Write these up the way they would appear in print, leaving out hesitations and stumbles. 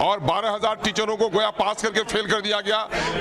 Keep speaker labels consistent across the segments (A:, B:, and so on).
A: और 12,000 टीचरों को गोया पास करके फेल कर दिया गया।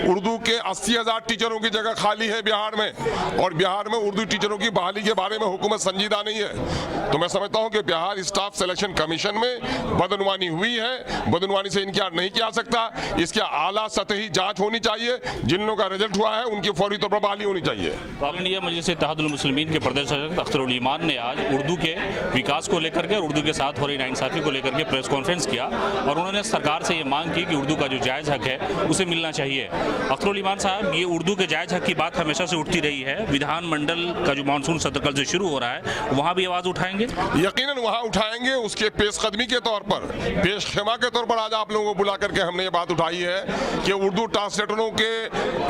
A: उर्दू के 80,000 टीचरों की जगह खाली है बिहार में, और बिहार में उर्दू टीचरों की बहाली के बारे में हुकूमत संजीदा नहीं है। तो मैं समझता हूं कि बिहार स्टाफ सिलेक्शन कमीशन में बदनवानी हुई है, बदनवानी से इनकार नहीं किया सकता। इसके आला सतही जांच होनी चाहिए। जिन लोगों का रिजल्ट हुआ है उनकी फौरी तौर पर बहाली होनी चाहिए।
B: ऑल इंडिया मजलिस इत्तेहादुल मुस्लिमीन के प्रदेश सचिव अख्तरुल ईमान ने आज उर्दू के विकास को लेकर के, उर्दू के साथ हो रही नाइंसाफी को लेकर के प्रेस कॉन्फ्रेंस किया और उन्होंने सरकार से ये मांग की कि उर्दू का जो जायज़ हक है उसे मिलना चाहिए। अख्तरुल ईमान साहब, ये उर्दू के जायज़ हक की बात हमेशा से उठती रही है। विधानमंडल का जो मानसून सत्र कल से शुरू हो रहा है, वहाँ भी आवाज़ उठाएंगे?
A: यकीनन वहाँ उठाएंगे। उसके पेशकदमी के तौर पर, पेशखेमा के तौर पर आज आप लोगों को बुला करके हमने ये बात उठाई है कि उर्दू ट्रांसलेटरों के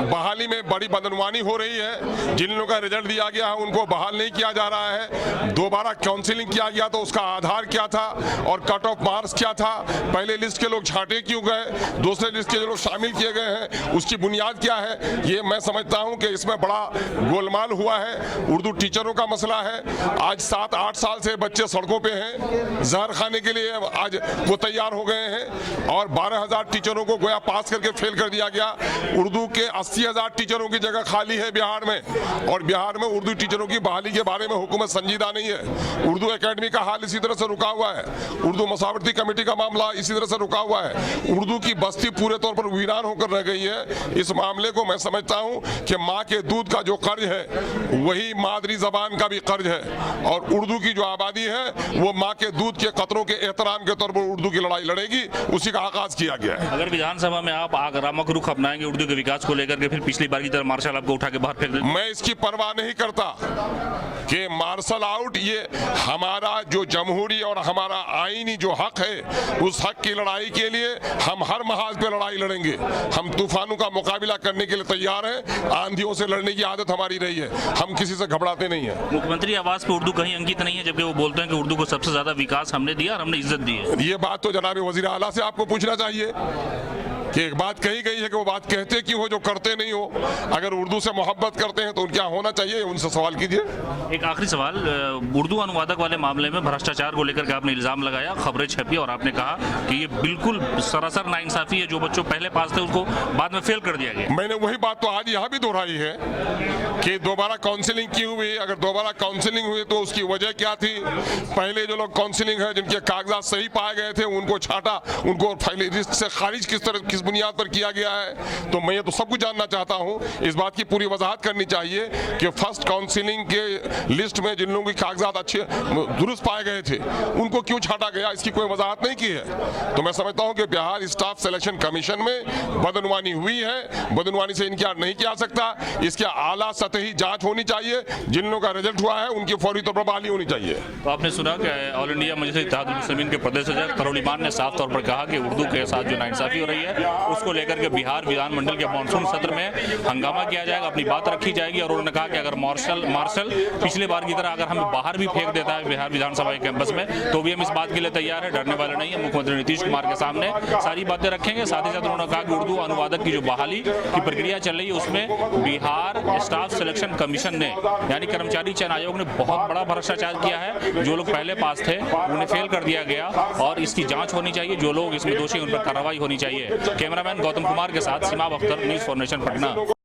A: बहाली में बड़ी बदनवानी हो रही है। जिन लोगों का रिजल्ट दिया गया है उनको बहाल नहीं किया जा रहा है। दोबारा काउंसिलिंग किया गया तो उसका आधार क्या था और कट ऑफ मार्क्स क्या था, पहले लिस्ट के लोग छांटे क्यों गए, दूसरे लिस्ट के जो लोग शामिल किए गए हैं उसकी बुनियाद क्या है। ये मैं समझता हूं कि इसमें बड़ा गोलमाल हुआ है। उर्दू टीचरों का मसला है। आज 7-8 साल से बच्चे सड़कों पे हैं, जहर खाने के लिए आज वो तैयार हो गए हैं, और 12,000 टीचरों को गोया पास करके फेल कर दिया गया। उर्दू के 80,000 टीचरों की जगह खाली है बिहार में, और बिहार में उर्दू टीचरों की बहाली के बारे में हुकूमत संजीदा नहीं है। उर्दू एकेडमी का हाल इसी तरह से रुका हुआ है। उर्दू मसावरती कमेटी का मामला इसी तरह से रुका हुआ है। उर्दू की बस्ती पूरे तौर पर वीरान होकर रह गई है। इस मामले को मैं समझता हूं कि माँ के दूध का जो कर्ज है वही मादरी जबान का भी कर्ज है, और उर्दू की जो आबादी है वो माँ के दूध के कतरों के एहतराम के तौर पर उर्दू की लड़ाई लड़ेगी। उसी का आगाज किया गया है।
B: अगर विधानसभा में आप आक्रामक रुख अपनाएंगे उर्दू के विकास को लेकर के, फिर पिछली बार की तरह मार्शल आपको उठा के बाहर फेंक देंगे?
A: मैं इसकी परवाह नहीं करता कि मार्शल आउट, ये हमारा जो जमहूरी और हमारा आईनी जो हक है, उस हक की लड़ाई के लिए हम हर महाज पे लड़ाई लड़ेंगे। हम तूफानों का मुकाबला करने के लिए तैयार हैं। आंधियों से लड़ने की आदत हमारी रही है। हम किसी से घबराते नहीं हैं।
B: मुख्यमंत्री आवास पे उर्दू कहीं अंकित नहीं है, जबकि वो बोलते हैं कि उर्दू को सबसे ज्यादा विकास हमने दिया और हमने इज्जत दी है।
A: ये बात तो जनाब वजीर आला से आपको पूछना चाहिए कि एक बात कही गई है कि वो बात कहते क्यों हो जो करते नहीं हो। अगर उर्दू से मोहब्बत करते हैं तो क्या होना चाहिए, उनसे सवाल कीजिए।
B: एक आखिरी सवाल, उर्दू अनुवादक वाले मामले में भ्रष्टाचार को लेकर के आपने इल्जाम लगाया, खबरें छपी और आपने कहा कि ये बिल्कुल सरासर नाइंसाफी है। जो बच्चों पहले पास थे उनको बाद में फेल कर दिया गया।
A: मैंने वही बात तो आज यहाँ भी दोहराई है कि दोबारा काउंसिलिंग क्यों हुई। अगर दोबारा काउंसिलिंग हुई तो उसकी वजह क्या थी। पहले जो लोग काउंसिलिंग है जिनके कागजात सही पाए गए थे उनको छाटा, उनको लिस्ट से खारिज किस बुनियाद पर किया गया है। तो मैं ये तो सब कुछ जानना चाहता हूं। इस बात की पूरी वजाहत करनी चाहिए कि फर्स्ट काउंसिलिंग के लिस्ट में जिन लोगों की कागजात अच्छे दुरुस्त पाए गए थे उनको क्यों छाटा गया, इसकी कोई वजाहत नहीं की है। तो मैं समझता हूं कि बिहार स्टाफ सिलेक्शन कमीशन में बदनवानी हुई है। बदनवानी से इनकार नहीं किया सकता। इसके आला सतही जांच होनी चाहिए। जिन लोगों का रिजल्ट हुआ है उनकी फौरी तौर पर बहाली होनी चाहिए।
B: तो आपने सुना कि ऑल इंडिया मजलिस इत्तेहादुल मुस्लिमीन के प्रदेश सचिव अख्तरुल ईमान ने साफ तौर पर कहा कि उर्दू के साथ जो नाइंसाफी हो रही है उसको लेकर के बिहार विधानमंडल के मानसून सत्र में हंगामा किया जाएगा, अपनी बात रखी जाएगी। और उन्होंने कहा कि अगर मार्शल पिछले बार की तरह अगर हमें बाहर भी फेंक देता है बिहार विधानसभा के कैंपस में तो भी हम इस बात के लिए तैयार है, डरने वाले नहीं है। मुख्यमंत्री नीतीश कुमार के सामने सारी बातें रखेंगे। साथ ही साथ उन्होंने कहा कि उर्दू अनुवादक की जो बहाली की प्रक्रिया चल रही है उसमें बिहार स्टाफ सिलेक्शन कमीशन ने यानी कर्मचारी चयन आयोग ने बहुत बड़ा भ्रष्टाचार किया है। जो लोग पहले पास थे उन्हें फेल कर दिया गया और इसकी जांच होनी चाहिए। जो लोग इसमें दोषी उन पर कार्रवाई होनी चाहिए। कैमरामैन गौतम कुमार के साथ Seema Akhtar, news for nation, Patna.